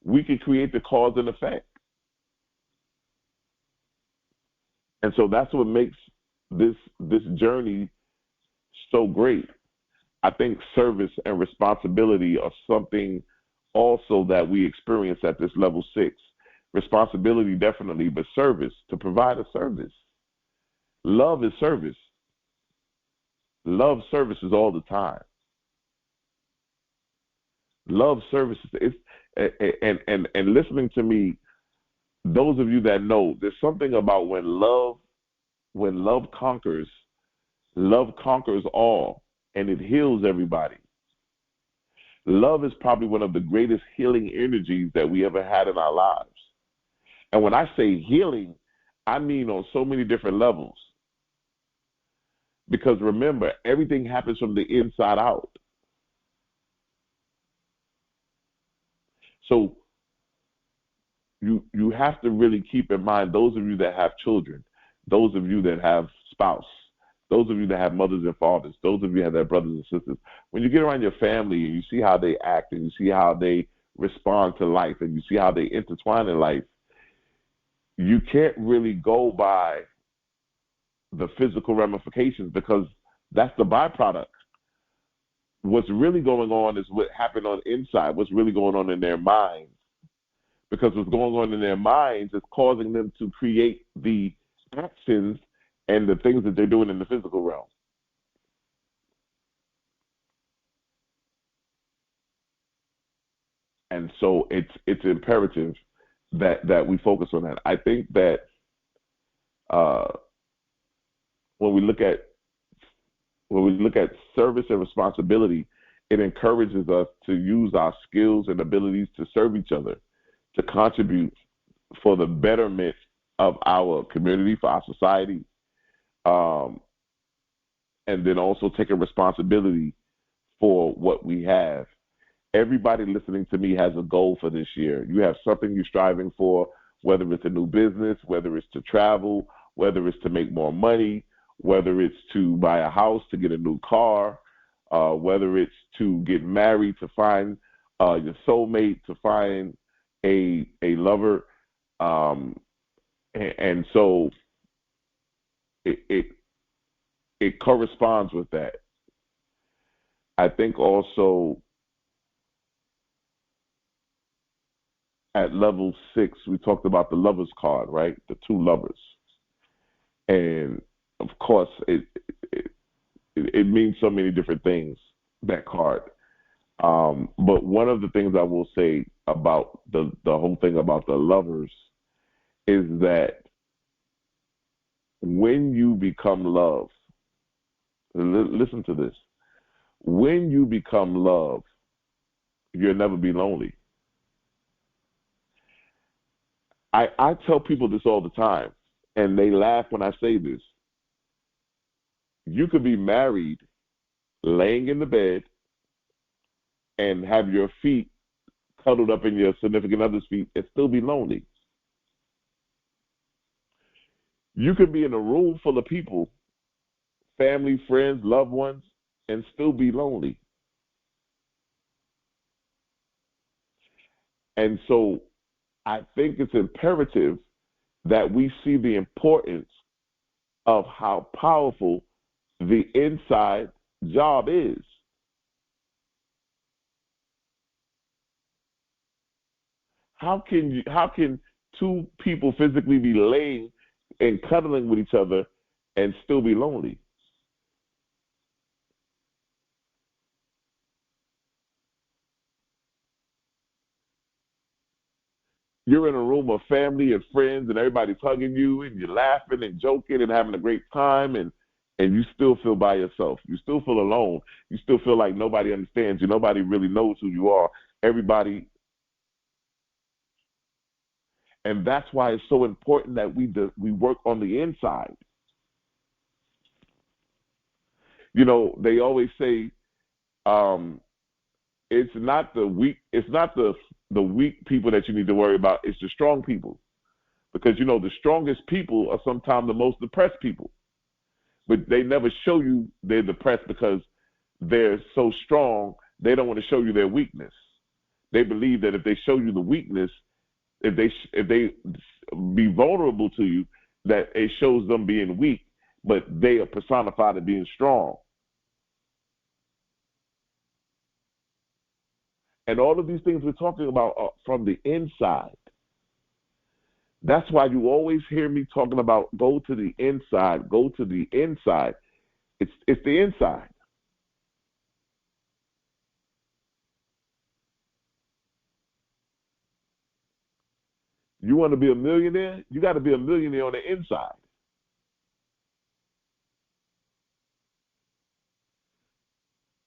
We can create the cause and effect. And so that's what makes this journey so great. I think service and responsibility are something also that we experience at this level 6. Responsibility, definitely, but service, to provide a service. Love is service. Love services all the time. Love services. And listening to me, those of you that know, there's something about when love conquers all, and it heals everybody. Love is probably one of the greatest healing energies that we ever had in our lives. And when I say healing, I mean on so many different levels. Because remember, everything happens from the inside out. So you have to really keep in mind, those of you that have children, those of you that have spouse, those of you that have mothers and fathers, those of you that have brothers and sisters, when you get around your family and you see how they act and you see how they respond to life and you see how they intertwine in life, you can't really go by the physical ramifications, because that's the byproduct. What's really going on is what happened on the inside, what's really going on in their minds. Because what's going on in their minds is causing them to create the actions and the things that they're doing in the physical realm. And so it's imperative that we focus on that. I think that when we look at service and responsibility, it encourages us to use our skills and abilities to serve each other, to contribute for the betterment of our community, for our society, and then also taking responsibility for what we have. Everybody listening to me has a goal for this year. You have something you're striving for, whether it's a new business, whether it's to travel, whether it's to make more money, whether it's to buy a house, to get a new car, whether it's to get married, to find your soulmate, to find a lover. And so it corresponds with that. I think also at level 6, we talked about the lover's card, right? The 2 lovers. And of course, it means so many different things, that card. But one of the things I will say about the whole thing about the lovers is that when you become love, listen to this, when you become love, you'll never be lonely. I tell people this all the time, and they laugh when I say this. You could be married, laying in the bed, and have your feet cuddled up in your significant other's feet and still be lonely. You could be in a room full of people, family, friends, loved ones, and still be lonely. And so I think it's imperative that we see the importance of how powerful the inside job is. How can 2 people physically be laying and cuddling with each other and still be lonely? You're in a room of family and friends and everybody's hugging you and you're laughing and joking and having a great time, and you still feel by yourself. You still feel alone. You still feel like nobody understands you. Nobody really knows who you are. Everybody. And that's why it's so important that we work on the inside. You know, they always say, it's not the weak people that you need to worry about. It's the strong people, because you know the strongest people are sometimes the most depressed people, but they never show you they're depressed because they're so strong. They don't want to show you their weakness. They believe that if they show you the weakness, if they be vulnerable to you, that it shows them being weak, but they are personified as being strong. And all of these things we're talking about are from the inside. That's why you always hear me talking about go to the inside, go to the inside. It's the inside. You want to be a millionaire? You got to be a millionaire on the inside.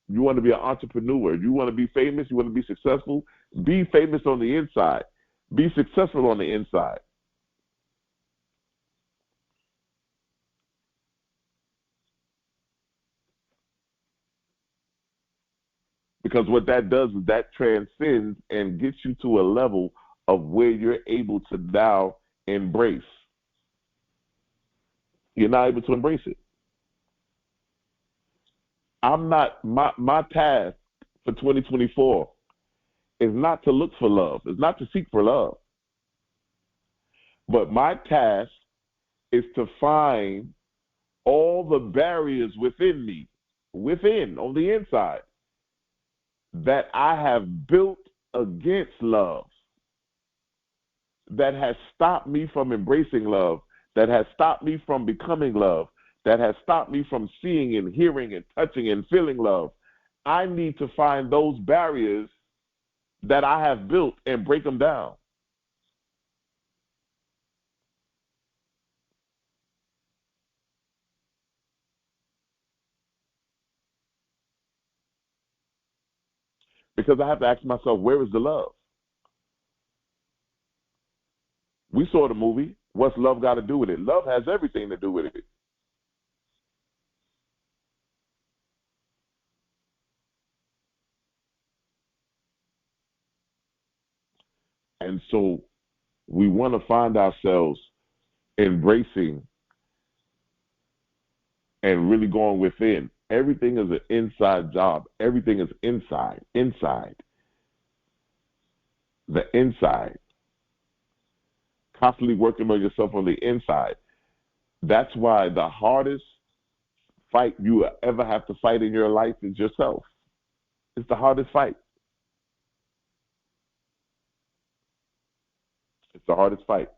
You want to be an entrepreneur. You want to be famous. You want to be successful. Be famous on the inside. Be successful on the inside. Because what that does is that transcends and gets you to a level of where you're able to now embrace. You're not able to embrace it. I'm not, my task for 2024 is not to look for love. It's not to seek for love. But my task is to find all the barriers within me, within, on the inside, that I have built against love, that has stopped me from embracing love, that has stopped me from becoming love, that has stopped me from seeing and hearing and touching and feeling love. I need to find those barriers that I have built and break them down. Because I have to ask myself, where is the love? We saw the movie. What's love got to do with it? Love has everything to do with it. And so we want to find ourselves embracing and really going within. Everything is an inside job. Everything is inside, the inside. Constantly working on yourself on the inside. That's why the hardest fight you will ever have to fight in your life is yourself. It's the hardest fight. It's the hardest fight.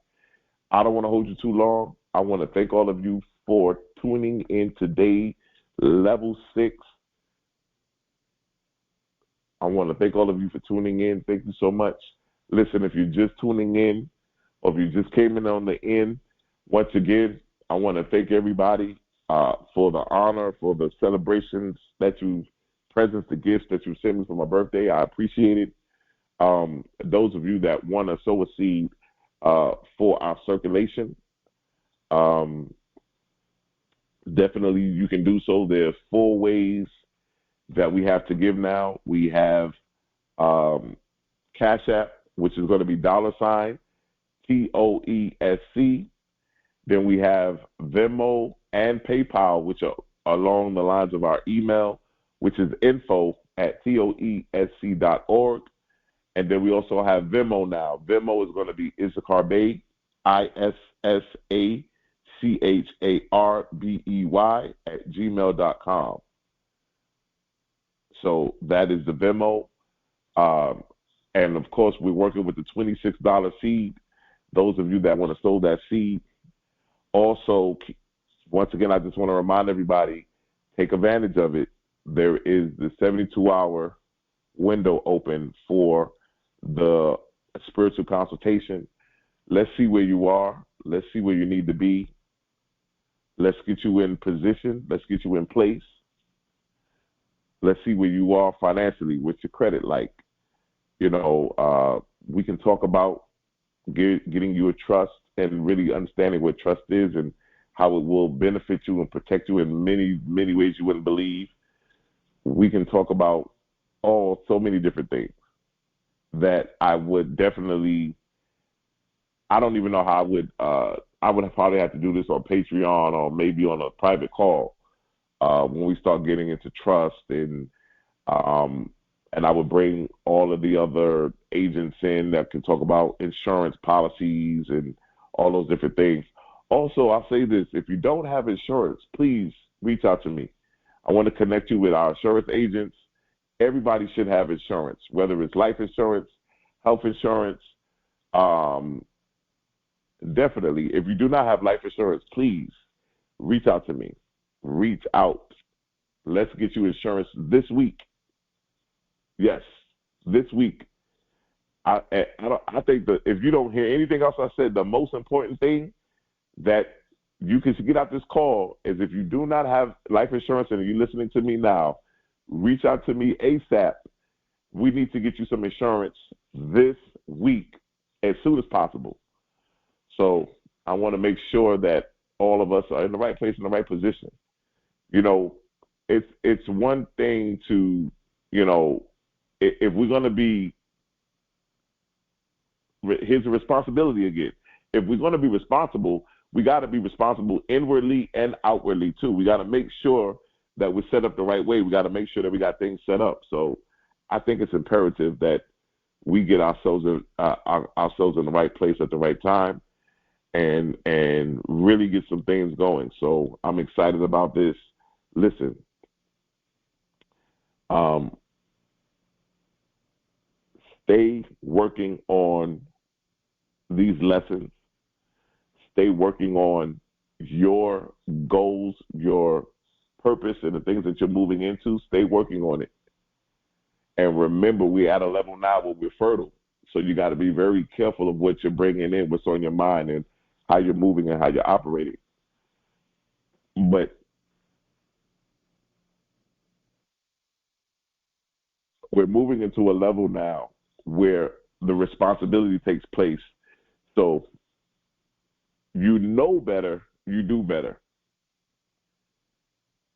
I don't want to hold you too long. I want to thank all of you for tuning in today, level 6. I want to thank all of you for tuning in. Thank you so much. Listen, if you're just tuning in or if you just came in on the end, once again, I want to thank everybody for the honor, for the celebrations that you, presents, the gifts that you sent me for my birthday. I appreciate it. Those of you that want to sow a seed for our circulation, definitely you can do so. There's 4 ways that we have to give now. We have Cash App, which is going to be $TOESC. Then we have Venmo and PayPal, which are along the lines of our email, which is info@toesc.org. And then we also have Venmo now. Venmo is going to be Issachar Bey, ISSACHARBEY @gmail.com. So that is the Venmo. And, of course, we're working with the $26 seed. Those of you that want to sow that seed. Also, once again, I just want to remind everybody, take advantage of it. There is the 72-hour window open for the spiritual consultation. Let's see where you are. Let's see where you need to be. Let's get you in position. Let's get you in place. Let's see where you are financially. What's your credit like? You know, we can talk about getting you a trust and really understanding what trust is and how it will benefit you and protect you in many, many ways you wouldn't believe. We can talk about so many different things that I would definitely, I don't even know how I would probably have to do this on Patreon or maybe on a private call when we start getting into trust and I would bring all of the other agents in that can talk about insurance policies and all those different things. Also, I'll say this, if you don't have insurance, please reach out to me. I want to connect you with our insurance agents everybody should have insurance, whether it's life insurance, health insurance. Um, Definitely, if you do not have life insurance, please reach out to me. Reach out. Let's get you insurance this week. Yes, this week. I think that if you don't hear anything else I said, the most important thing that you can get out this call is if you do not have life insurance and you're listening to me now, reach out to me ASAP. We need to get you some insurance this week as soon as possible. So I want to make sure that all of us are in the right place, in the right position. You know, it's one thing to, you know, if we're going to be, here's the responsibility again. If we're going to be responsible, we got to be responsible inwardly and outwardly too. We got to make sure that we're set up the right way. We got to make sure that we got things set up. So I think it's imperative that we get ourselves in the right place at the right time, and really get some things going. So I'm excited about this. Listen, stay working on these lessons. Stay working on your goals, your purpose, and the things that you're moving into. Stay working on it. And remember, we're at a level now where we're fertile. So you got to be very careful of what you're bringing in, what's on your mind, and how you're moving and how you're operating. But we're moving into a level now where the responsibility takes place. So you know better, you do better.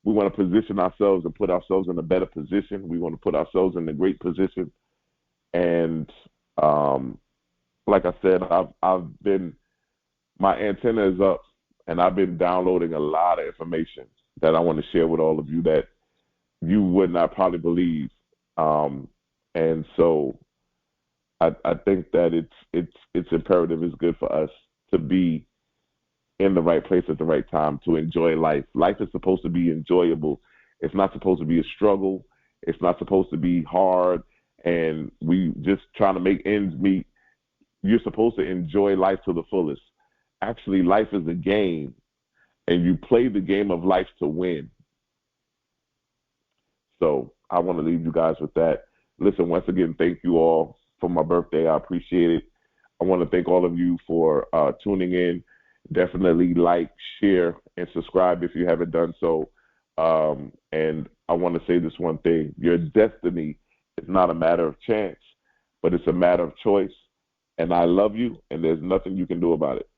We want to position ourselves and put ourselves in a better position. We want to put ourselves in a great position. And like I said, I've been, my antenna is up, and I've been downloading a lot of information that I want to share with all of you that you would not probably believe. And so I think that it's imperative, it's good for us to be in the right place at the right time to enjoy life. Life is supposed to be enjoyable. It's not supposed to be a struggle. It's not supposed to be hard, and we just trying to make ends meet. You're supposed to enjoy life to the fullest. Actually, life is a game, and you play the game of life to win. So I want to leave you guys with that. Listen, once again, thank you all for my birthday. I appreciate it. I want to thank all of you for tuning in. Definitely like, share, and subscribe if you haven't done so. And I want to say this one thing. Your destiny is not a matter of chance, but it's a matter of choice. And I love you, and there's nothing you can do about it.